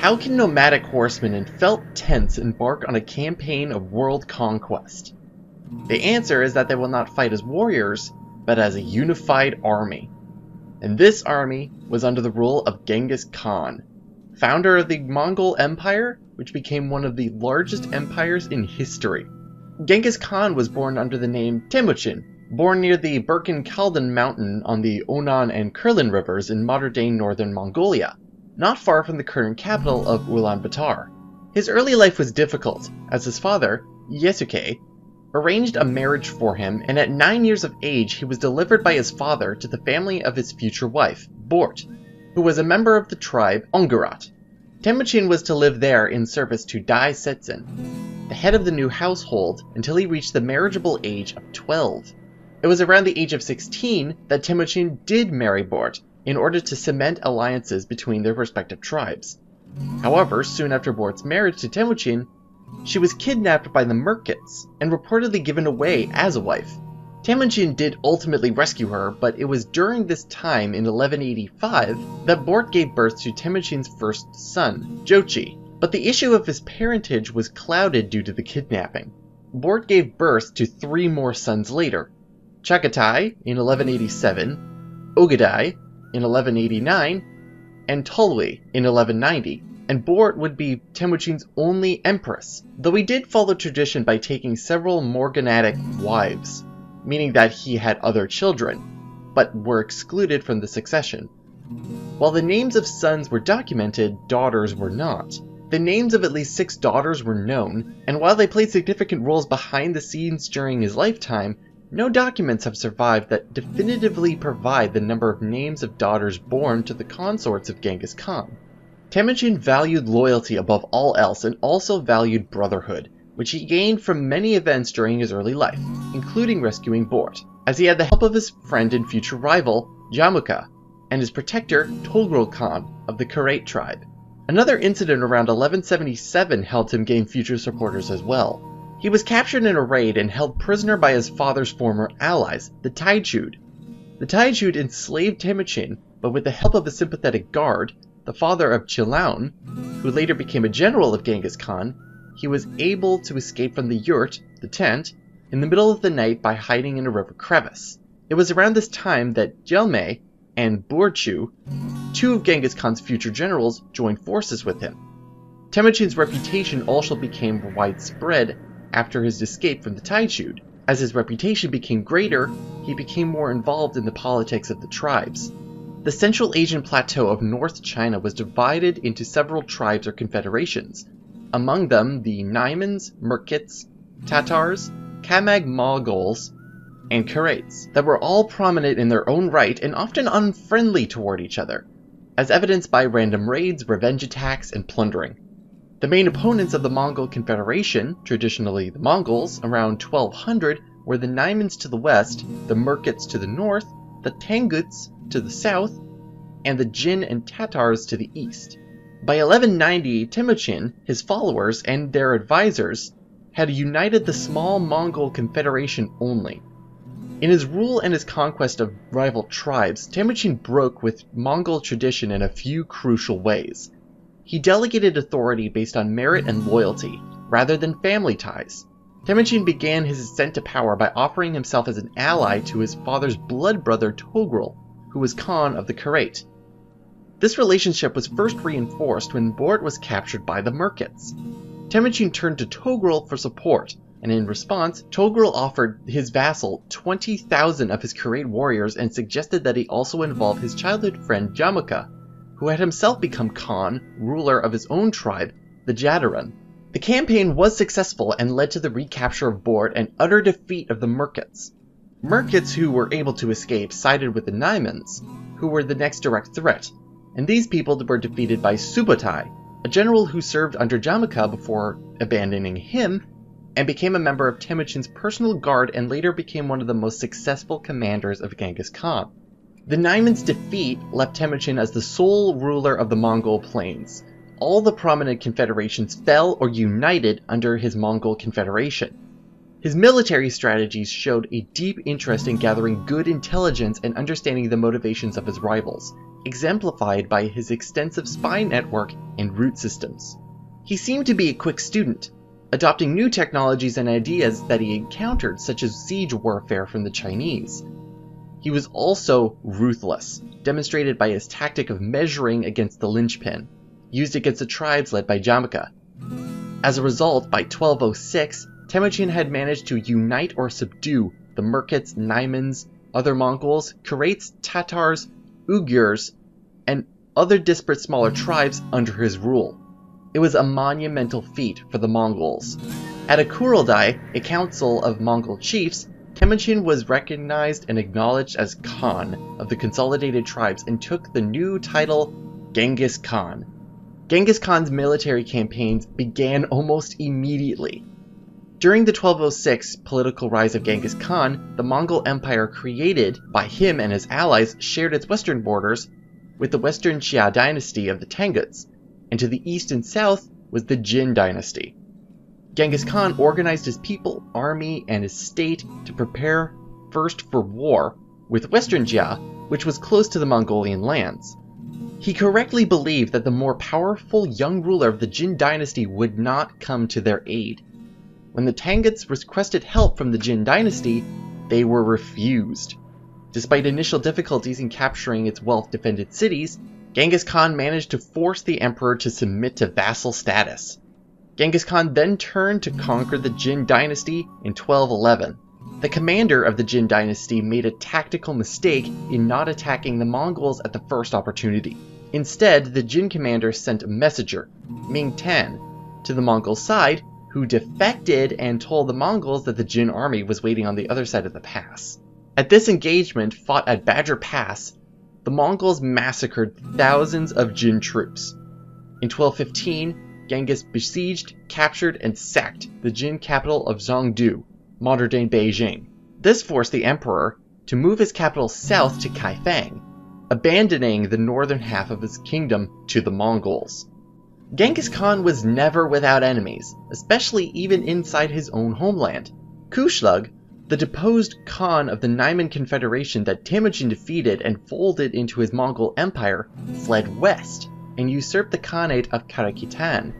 How can nomadic horsemen in felt tents embark on a campaign of world conquest? The answer is that they will not fight as warriors, but as a unified army. And this army was under the rule of Genghis Khan, founder of the Mongol Empire, which became one of the largest empires in history. Genghis Khan was born under the name Temujin, born near the Burkhan-Khaldan mountain on the Onan and Kurlan rivers in modern-day northern Mongolia, not far from the current capital of Ulaanbaatar. His early life was difficult, as his father, Yesuke, arranged a marriage for him, and at 9 years of age he was delivered by his father to the family of his future wife, Bort, who was a member of the tribe Ongerat. Temujin was to live there in service to Dai Setsin, the head of the new household, until he reached the marriageable age of 12. It was around the age of 16 that Temujin did marry Bort, in order to cement alliances between their respective tribes. However, soon after Bort's marriage to Temujin, she was kidnapped by the Merkits and reportedly given away as a wife. Temujin did ultimately rescue her, but it was during this time in 1185 that Bort gave birth to Temujin's first son, Jochi. But the issue of his parentage was clouded due to the kidnapping. Bort gave birth to 3 more sons later: Chagatai in 1187, Ogadai in 1189, and Tolui in 1190, and Bort would be Temujin's only empress, though he did follow tradition by taking several morganatic wives, meaning that he had other children, but were excluded from the succession. While the names of sons were documented, daughters were not. The names of at least 6 daughters were known, and while they played significant roles behind the scenes during his lifetime, no documents have survived that definitively provide the number of names of daughters born to the consorts of Genghis Khan. Temujin valued loyalty above all else and also valued brotherhood, which he gained from many events during his early life, including rescuing Bort, as he had the help of his friend and future rival, Jamuka, and his protector, Togrul Khan, of the Kurate tribe. Another incident around 1177 helped him gain future supporters as well. He was captured in a raid and held prisoner by his father's former allies, the Taijud. The Taijud enslaved Temujin, but with the help of a sympathetic guard, the father of Chilaun, who later became a general of Genghis Khan, he was able to escape from the yurt, the tent, in the middle of the night by hiding in a river crevice. It was around this time that Jelme and Burchu, 2 of Genghis Khan's future generals, joined forces with him. Temujin's reputation also became widespread after his escape from the Taijud. As his reputation became greater, he became more involved in the politics of the tribes. The Central Asian plateau of North China was divided into several tribes or confederations, among them the Naimans, Merkits, Tatars, Kamag Mongols, and Karates, that were all prominent in their own right and often unfriendly toward each other, as evidenced by random raids, revenge attacks, and plundering. The main opponents of the Mongol Confederation, traditionally the Mongols, around 1200, were the Naimans to the west, the Merkits to the north, the Tanguts to the south, and the Jin and Tatars to the east. By 1190, Temujin, his followers, and their advisors had united the small Mongol Confederation only. In his rule and his conquest of rival tribes, Temujin broke with Mongol tradition in a few crucial ways. He delegated authority based on merit and loyalty, rather than family ties. Temujin began his ascent to power by offering himself as an ally to his father's blood brother Togrul, who was Khan of the Kurate. This relationship was first reinforced when Bort was captured by the Merkits. Temujin turned to Togrul for support, and in response, Togrul offered his vassal 20,000 of his Kurate warriors and suggested that he also involve his childhood friend Jamuka, who had himself become Khan, ruler of his own tribe, the Jadaran. The campaign was successful and led to the recapture of Bort and utter defeat of the Merkits. Merkits who were able to escape sided with the Naimans, who were the next direct threat, and these people were defeated by Subutai, a general who served under Jamuka before abandoning him, and became a member of Temujin's personal guard and later became one of the most successful commanders of Genghis Khan. The Naimans' defeat left Temujin as the sole ruler of the Mongol plains. All the prominent confederations fell or united under his Mongol confederation. His military strategies showed a deep interest in gathering good intelligence and understanding the motivations of his rivals, exemplified by his extensive spy network and route systems. He seemed to be a quick student, adopting new technologies and ideas that he encountered, such as siege warfare from the Chinese. He was also ruthless, demonstrated by his tactic of measuring against the linchpin, used against the tribes led by Jamaica. As a result, by 1206, Temujin had managed to unite or subdue the Merkits, Naimans, other Mongols, Karaits, Tatars, Uyghurs, and other disparate smaller tribes under his rule. It was a monumental feat for the Mongols. At a Kurultai, a council of Mongol chiefs, Temujin was recognized and acknowledged as Khan of the consolidated tribes and took the new title Genghis Khan. Genghis Khan's military campaigns began almost immediately. During the 1206 political rise of Genghis Khan, the Mongol Empire created by him and his allies shared its western borders with the Western Xia dynasty of the Tanguts, and to the east and south was the Jin dynasty. Genghis Khan organized his people, army, and his state to prepare first for war with Western Xia, which was close to the Mongolian lands. He correctly believed that the more powerful young ruler of the Jin dynasty would not come to their aid. When the Tanguts requested help from the Jin dynasty, they were refused. Despite initial difficulties in capturing its wealth-defended cities, Genghis Khan managed to force the emperor to submit to vassal status. Genghis Khan then turned to conquer the Jin dynasty in 1211. The commander of the Jin dynasty made a tactical mistake in not attacking the Mongols at the first opportunity. Instead, the Jin commander sent a messenger, Ming Tan, to the Mongol side, who defected and told the Mongols that the Jin army was waiting on the other side of the pass. At this engagement, fought at Badger Pass, the Mongols massacred thousands of Jin troops. In 1215, Genghis besieged, captured, and sacked the Jin capital of Zhongdu, modern-day Beijing. This forced the emperor to move his capital south to Kaifeng, abandoning the northern half of his kingdom to the Mongols. Genghis Khan was never without enemies, especially even inside his own homeland. Kushlug, the deposed Khan of the Naiman Confederation that Temujin defeated and folded into his Mongol Empire, fled west and usurped the Khanate of Karakitan.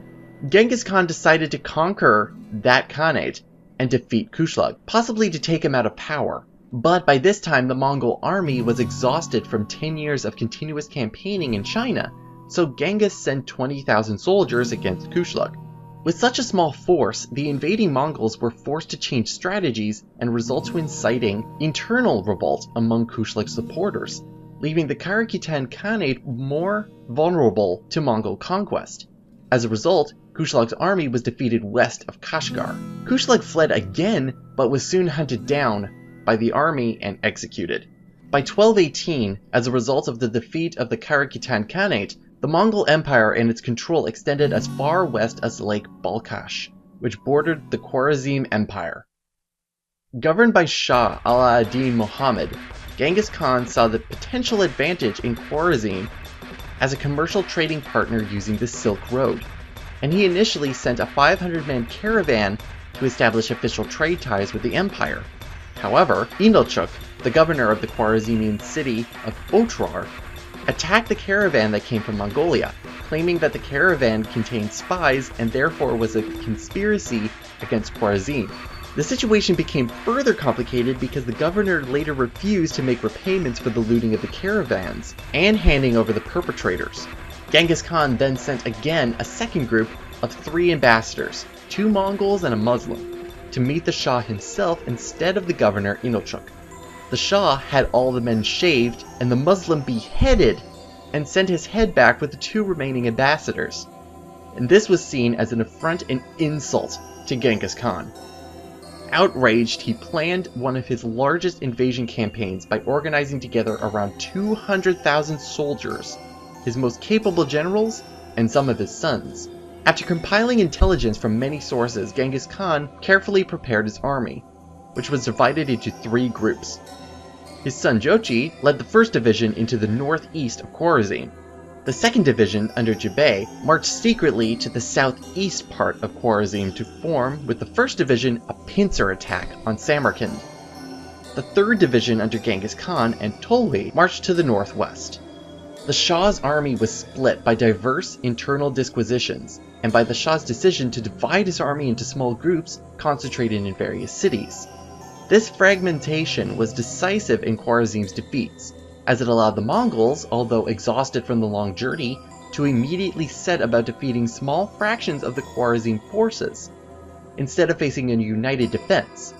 Genghis Khan decided to conquer that Khanate and defeat Kushlug, possibly to take him out of power. But by this time, the Mongol army was exhausted from 10 years of continuous campaigning in China, so Genghis sent 20,000 soldiers against Kushlug. With such a small force, the invading Mongols were forced to change strategies and result to inciting internal revolt among Kushlug's supporters, leaving the Karakitan Khanate more vulnerable to Mongol conquest. As a result, Kushlug's army was defeated west of Kashgar. Kushlug fled again, but was soon hunted down by the army and executed. By 1218, as a result of the defeat of the Karakitan Khanate, the Mongol Empire and its control extended as far west as Lake Balkhash, which bordered the Khwarezm Empire. Governed by Shah Ala-ad-Din Muhammad, Genghis Khan saw the potential advantage in Khwarezm as a commercial trading partner using the Silk Road, and he initially sent a 500-man caravan to establish official trade ties with the empire. However, Inalchuk, the governor of the Khwarezmian city of Otrar, attacked the caravan that came from Mongolia, claiming that the caravan contained spies and therefore was a conspiracy against Khwarezm. The situation became further complicated because the governor later refused to make repayments for the looting of the caravans and handing over the perpetrators. Genghis Khan then sent again a second group of 3 ambassadors, 2 Mongols and a Muslim, to meet the Shah himself instead of the governor Inalchuk. The Shah had all the men shaved and the Muslim beheaded and sent his head back with the 2 remaining ambassadors. And this was seen as an affront and insult to Genghis Khan. Outraged, he planned one of his largest invasion campaigns by organizing together around 200,000 soldiers, his most capable generals, and some of his sons. After compiling intelligence from many sources, Genghis Khan carefully prepared his army, which was divided into 3 groups. His son Jochi led the 1st Division into the northeast of Khwarezm. The 2nd Division, under Jubei, marched secretly to the southeast part of Khwarezm to form, with the 1st Division, a pincer attack on Samarkand. The 3rd Division, under Genghis Khan and Tolui, marched to the northwest. The Shah's army was split by diverse internal disquisitions, and by the Shah's decision to divide his army into small groups concentrated in various cities. This fragmentation was decisive in Khwarezm's defeats, as it allowed the Mongols, although exhausted from the long journey, to immediately set about defeating small fractions of the Khwarezm forces. Instead of facing a united defense,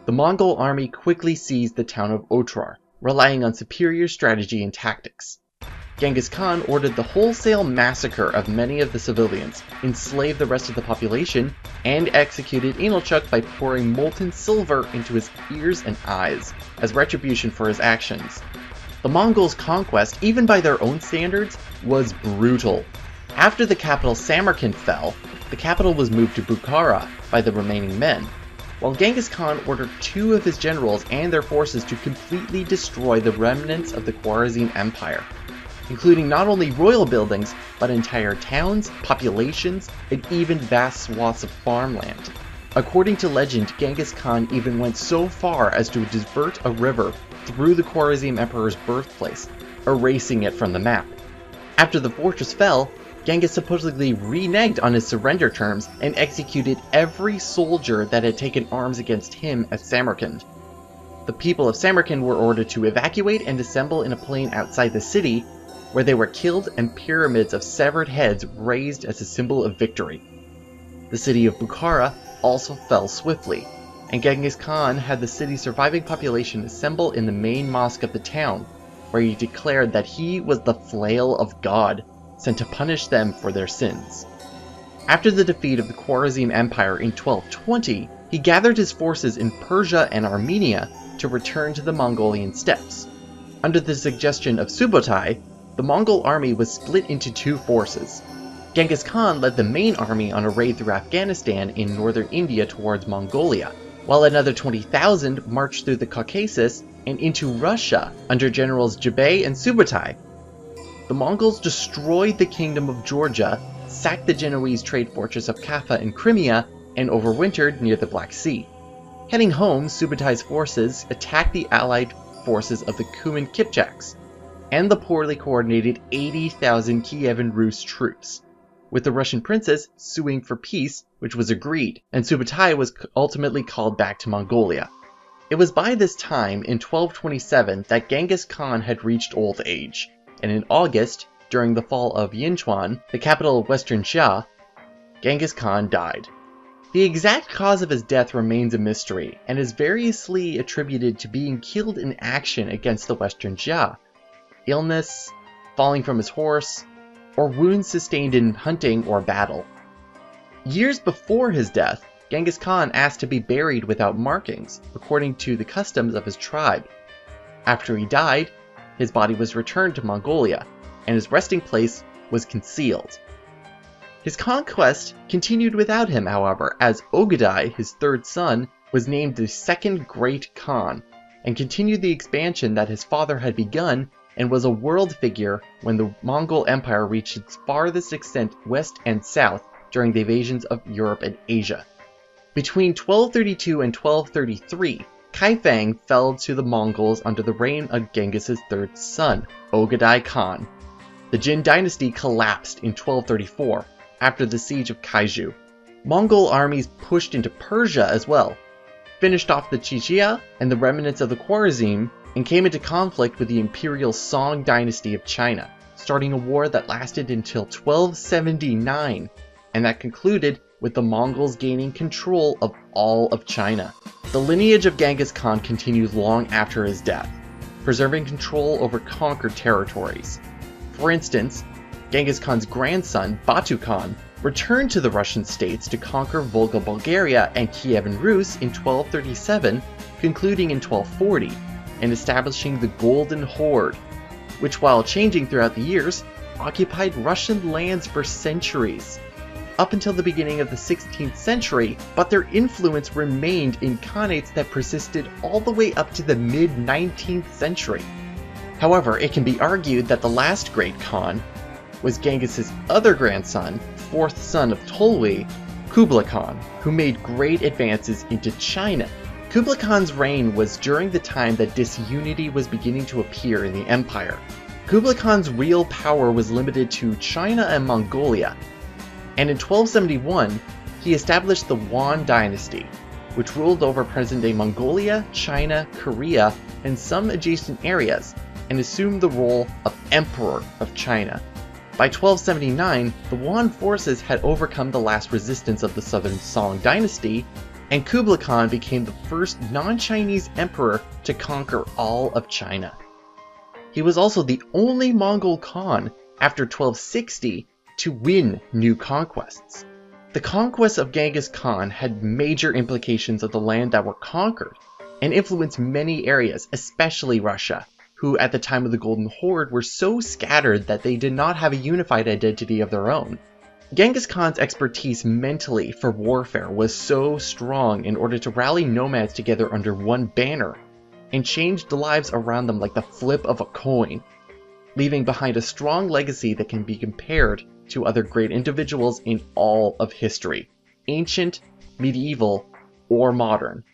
the Mongol army quickly seized the town of Otrar, relying on superior strategy and tactics. Genghis Khan ordered the wholesale massacre of many of the civilians, enslaved the rest of the population, and executed Inalchuk by pouring molten silver into his ears and eyes, as retribution for his actions. The Mongols' conquest, even by their own standards, was brutal. After the capital Samarkand fell, the capital was moved to Bukhara by the remaining men, while Genghis Khan ordered 2 of his generals and their forces to completely destroy the remnants of the Khwarezm Empire, including not only royal buildings, but entire towns, populations, and even vast swaths of farmland. According to legend, Genghis Khan even went so far as to divert a river through the Khwarezm Emperor's birthplace, erasing it from the map. After the fortress fell, Genghis supposedly reneged on his surrender terms and executed every soldier that had taken arms against him at Samarkand. The people of Samarkand were ordered to evacuate and assemble in a plain outside the city, where they were killed and pyramids of severed heads raised as a symbol of victory. The city of Bukhara also fell swiftly, and Genghis Khan had the city's surviving population assemble in the main mosque of the town, where he declared that he was the flail of God, sent to punish them for their sins. After the defeat of the Khwarezm Empire in 1220, he gathered his forces in Persia and Armenia to return to the Mongolian steppes. Under the suggestion of Subutai, the Mongol army was split into 2 forces. Genghis Khan led the main army on a raid through Afghanistan in northern India towards Mongolia, while another 20,000 marched through the Caucasus and into Russia under generals Jubei and Subutai. The Mongols destroyed the kingdom of Georgia, sacked the Genoese trade fortress of Kaffa in Crimea, and overwintered near the Black Sea. Heading home, Subutai's forces attacked the allied forces of the Kuman Kipchaks and the poorly coordinated 80,000 Kievan Rus troops, with the Russian princes suing for peace, which was agreed, and Subutai was ultimately called back to Mongolia. It was by this time, in 1227, that Genghis Khan had reached old age, and in August, during the fall of Yinchuan, the capital of Western Xia, Genghis Khan died. The exact cause of his death remains a mystery, and is variously attributed to being killed in action against the Western Xia, illness, falling from his horse, or wounds sustained in hunting or battle. Years before his death, Genghis Khan asked to be buried without markings, according to the customs of his tribe. After he died, his body was returned to Mongolia, and his resting place was concealed. His conquest continued without him, however, as Ogadai, his 3rd son, was named the 2nd Great Khan, and continued the expansion that his father had begun, and was a world figure when the Mongol Empire reached its farthest extent west and south during the invasions of Europe and Asia. Between 1232 and 1233, Kaifang fell to the Mongols under the reign of Genghis' 3rd son, Ogadai Khan. The Jin dynasty collapsed in 1234, after the siege of Kaiju. Mongol armies pushed into Persia as well, finished off the Chijia and the remnants of the Khwarezm, and came into conflict with the imperial Song dynasty of China, starting a war that lasted until 1279, and that concluded with the Mongols gaining control of all of China. The lineage of Genghis Khan continued long after his death, preserving control over conquered territories. For instance, Genghis Khan's grandson, Batu Khan, returned to the Russian states to conquer Volga Bulgaria and Kievan Rus in 1237, concluding in 1240, and establishing the Golden Horde, which, while changing throughout the years, occupied Russian lands for centuries, up until the beginning of the 16th century, but their influence remained in khanates that persisted all the way up to the mid-19th century. However, it can be argued that the last great Khan, was Genghis' other grandson, fourth son of Tolui, Kublai Khan, who made great advances into China. Kublai Khan's reign was during the time that disunity was beginning to appear in the empire. Kublai Khan's real power was limited to China and Mongolia, and in 1271 he established the Yuan dynasty, which ruled over present-day Mongolia, China, Korea, and some adjacent areas, and assumed the role of Emperor of China. By 1279, the Yuan forces had overcome the last resistance of the southern Song dynasty, and Kublai Khan became the first non-Chinese emperor to conquer all of China. He was also the only Mongol Khan after 1260 to win new conquests. The conquest of Genghis Khan had major implications of the land that were conquered, and influenced many areas, especially Russia, who at the time of the Golden Horde were so scattered that they did not have a unified identity of their own. Genghis Khan's expertise mentally for warfare was so strong in order to rally nomads together under one banner, and changed the lives around them like the flip of a coin, leaving behind a strong legacy that can be compared to other great individuals in all of history, ancient, medieval, or modern.